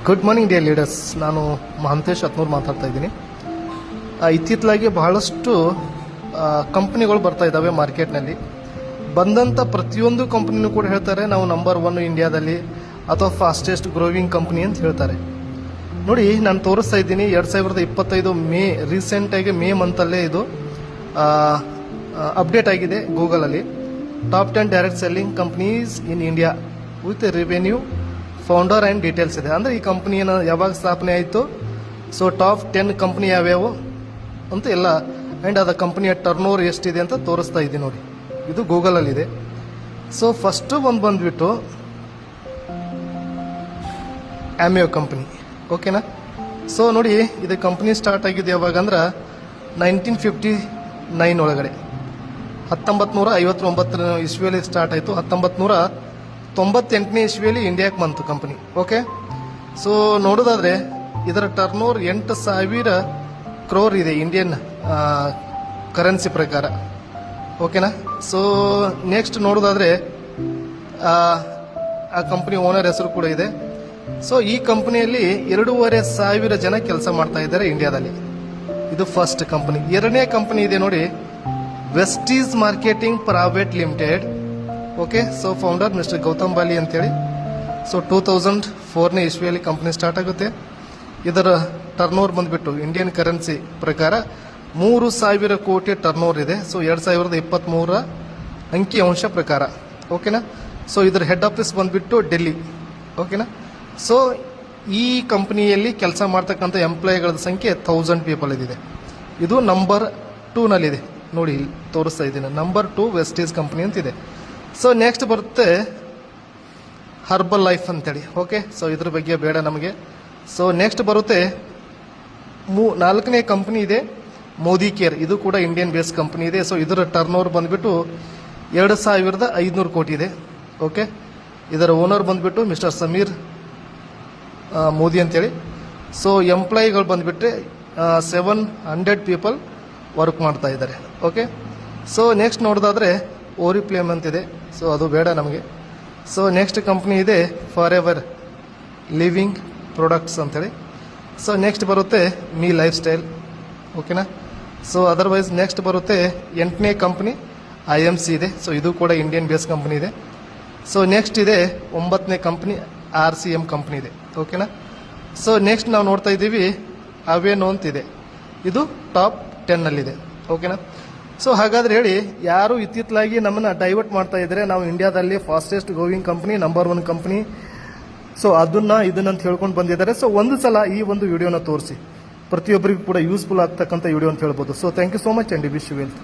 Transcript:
Good morning dear leaders. ನಾನು ಮಹಂತೇಶ್ ಹತ್ನೂರು ಮಾತಾಡ್ತಾ ಇದ್ದೀನಿ. ಇತ್ತಿತ್ತಲಾಗಿ ಬಹಳಷ್ಟು ಕಂಪ್ನಿಗಳು ಬರ್ತಾ ಇದ್ದಾವೆ ಮಾರ್ಕೆಟ್ನಲ್ಲಿ. ಬಂದಂಥ ಪ್ರತಿಯೊಂದು ಕಂಪ್ನಿನೂ ಕೂಡ ಹೇಳ್ತಾರೆ ನಾವು ನಂಬರ್ 1 ಇಂಡಿಯಾದಲ್ಲಿ ಅಥವಾ ಫಾಸ್ಟೆಸ್ಟ್ ಗ್ರೋವಿಂಗ್ ಕಂಪ್ನಿ ಅಂತ ಹೇಳ್ತಾರೆ. ನೋಡಿ, ನಾನು ತೋರಿಸ್ತಾ ಇದ್ದೀನಿ 2025 ಮೇ, ರೀಸೆಂಟಾಗಿ ಮೇ ಮಂತಲ್ಲೇ ಇದು ಅಪ್ಡೇಟ್ ಆಗಿದೆ ಗೂಗಲಲ್ಲಿ. Top 10 direct selling companies in India with revenue, founder and details ಇದೆ. ಅಂದರೆ ಈ ಕಂಪ್ನಿಯನ್ನು ಯಾವಾಗ ಸ್ಥಾಪನೆ ಆಯಿತು, ಸೊ ಟಾಪ್ 10 ಕಂಪ್ನಿ ಯಾವ್ಯಾವು ಅಂತ ಎಲ್ಲ, ಆ್ಯಂಡ್ ಅದು ಕಂಪ್ನಿಯ ಟರ್ನ್ ಓವರ್ ಎಷ್ಟಿದೆ ಅಂತ ತೋರಿಸ್ತಾ ಇದ್ದೀನಿ. ನೋಡಿ, ಇದು ಗೂಗಲಲ್ಲಿದೆ. ಸೊ ಫಸ್ಟು ಒಂದು ಬಂದುಬಿಟ್ಟು ಆ್ಯಮಿಯೋ ಕಂಪ್ನಿ, ಓಕೆನಾ. ಸೊ ನೋಡಿ, ಇದು ಕಂಪ್ನಿ ಸ್ಟಾರ್ಟ್ ಆಗಿದೆ ಯಾವಾಗ ಅಂದ್ರೆ 1959 ಒಳಗಡೆ, 1959 ಇಸ್ವಿಯಲ್ಲಿ ಸ್ಟಾರ್ಟ್ ಆಯಿತು. 1998 ಇಸ್ವಿಯಲ್ಲಿ ಇಂಡಿಯಾಕ್ಕೆ ಬಂತು ಕಂಪನಿ. ಓಕೆ, ಸೊ ನೋಡೋದಾದ್ರೆ ಇದರ ಟರ್ನ್ ಓವರ್ 8,000 ಕ್ರೋರ್ ಇದೆ ಇಂಡಿಯನ್ ಕರೆನ್ಸಿ ಪ್ರಕಾರ, ಓಕೆನಾ. ಸೊ ನೆಕ್ಸ್ಟ್ ನೋಡೋದಾದ್ರೆ ಆ ಕಂಪನಿ ಓನರ್ ಹೆಸರು ಕೂಡ ಇದೆ. ಸೊ ಈ ಕಂಪನಿಯಲ್ಲಿ 2,500 ಜನ ಕೆಲಸ ಮಾಡ್ತಾ ಇದ್ದಾರೆ ಇಂಡಿಯಾದಲ್ಲಿ. ಇದು ಫಸ್ಟ್ ಕಂಪನಿ. ಎರಡನೇ ಕಂಪನಿ ಇದೆ ನೋಡಿ, Vestige marketing private limited. Okay, so founder mister Gautam Bali ಅಂತೇಳಿ. ಸೊ 2004 ಇಸ್ವಿಯಲ್ಲಿ ಕಂಪನಿ ಸ್ಟಾರ್ಟ್ ಆಗುತ್ತೆ. ಇದರ ಟರ್ನ್ ಓವರ್ ಬಂದುಬಿಟ್ಟು ಇಂಡಿಯನ್ ಕರೆನ್ಸಿ ಪ್ರಕಾರ 3,000 ಕೋಟಿ ಟರ್ನ್ ಓವರ್ ಇದೆ. ಸೊ 2023 ಅಂಕಿಅಂಶ ಪ್ರಕಾರ, ಓಕೆನಾ. ಸೊ ಇದರ ಹೆಡ್ ಆಫೀಸ್ ಬಂದುಬಿಟ್ಟು ಡೆಲ್ಲಿ, ಓಕೆನಾ. ಸೊ ಈ ಕಂಪನಿಯಲ್ಲಿ ಕೆಲಸ ಮಾಡ್ತಕ್ಕಂಥ ಎಂಪ್ಲಾಯಿಗಳ ಸಂಖ್ಯೆ 1000 ಪೀಪಲ್ ಇದಿದೆ. ಇದು ನಂಬರ್ 2ನಲ್ಲಿದೆ. ನೋಡಿ, ಇಲ್ಲಿ ತೋರಿಸ್ತಾ ಇದ್ದೀನಿ, ನಂಬರ್ 2 ವೆಸ್ಟೀಸ್ ಕಂಪನಿ ಅಂತಿದೆ. ಸೊ ನೆಕ್ಸ್ಟ್ ಬರುತ್ತೆ ಹರ್ಬಲ್ ಲೈಫ್ ಅಂತೇಳಿ. ಓಕೆ, ಸೊ ಇದ್ರ ಬಗ್ಗೆ ಬೇಡ ನಮಗೆ. ಸೊ ನೆಕ್ಸ್ಟ್ ಬರುತ್ತೆ 4ನೇ ಕಂಪನಿ ಇದೆ ಮೋದಿ ಕೇರ್. ಇದು ಕೂಡ ಇಂಡಿಯನ್ ಬೇಸ್ ಕಂಪನಿ ಇದೆ. ಸೊ ಇದರ ಟರ್ನ್ ಓವರ್ ಬಂದುಬಿಟ್ಟು 2,500 ಕೋಟಿ ಇದೆ. ಓಕೆ, ಇದರ ಓನರ್ ಬಂದುಬಿಟ್ಟು ಮಿಸ್ಟರ್ ಸಮೀರ್ ಮೋದಿ ಅಂತೇಳಿ. ಸೊ ಎಂಪ್ಲಾಯಿಗಳು ಬಂದುಬಿಟ್ರೆ 700 ಪೀಪಲ್ ವರ್ಕ್ ಮಾಡ್ತಾ ಇದ್ದಾರೆ. ಓಕೆ, ಸೊ ನೆಕ್ಸ್ಟ್ ನೋಡೋದಾದರೆ ಓರಿಪ್ಲೇಮ್ ಅಂತಿದೆ. ಸೊ ಅದು ಬೇಡ ನಮಗೆ. ಸೊ ನೆಕ್ಸ್ಟ್ ಕಂಪ್ನಿ ಇದೆ ಫಾರ್ ಎವರ್ ಲಿವಿಂಗ್ ಪ್ರಾಡಕ್ಟ್ಸ್ ಅಂತೇಳಿ. ಸೊ ನೆಕ್ಸ್ಟ್ ಬರುತ್ತೆ ಮೀ ಲೈಫ್ ಸ್ಟೈಲ್, ಓಕೆನಾ. ಸೊ ಅದರ್ವೈಸ್ ನೆಕ್ಸ್ಟ್ ಬರುತ್ತೆ 8ನೇ ಕಂಪ್ನಿ IMC ಇದೆ. ಸೊ ಇದು ಕೂಡ ಇಂಡಿಯನ್ ಬೇಸ್ ಕಂಪ್ನಿ ಇದೆ. ಸೊ ನೆಕ್ಸ್ಟ್ ಇದೆ 9ನೇ ಕಂಪ್ನಿ RCM ಕಂಪ್ನಿ ಇದೆ, ಓಕೆನಾ. ಸೊ ನೆಕ್ಸ್ಟ್ ನಾವು ನೋಡ್ತಾ ಇದ್ದೀವಿ ಅವೇನೋ ಅಂತಿದೆ. ಇದು ಟಾಪ್ 10ನಲ್ಲಿದೆ, ಓಕೆನಾ. ಸೊ ಹಾಗಾದ್ರೆ ಹೇಳಿ, ಯಾರು ಇತ್ತಿತ್ತಲಾಗಿ ನಮ್ಮನ್ನು ಡೈವರ್ಟ್ ಮಾಡ್ತಾ ಇದ್ದಾರೆ, ನಾವು ಇಂಡಿಯಾದಲ್ಲಿ fastest growing company, number 1 company, so ಇದನ್ನಂತ ಹೇಳ್ಕೊಂಡು ಬಂದಿದ್ದಾರೆ. ಸೊ ಒಂದು ಸಲ ಈ ಒಂದು ವಿಡಿಯೋನ ತೋರಿಸಿ, ಪ್ರತಿಯೊಬ್ಬರಿಗೂ ಕೂಡ ಯೂಸ್ಫುಲ್ ಆಗ್ತಕ್ಕಂಥ ವಿಡಿಯೋ ಅಂತ ಹೇಳ್ಬೋದು. So thank you so much and wish you wealth.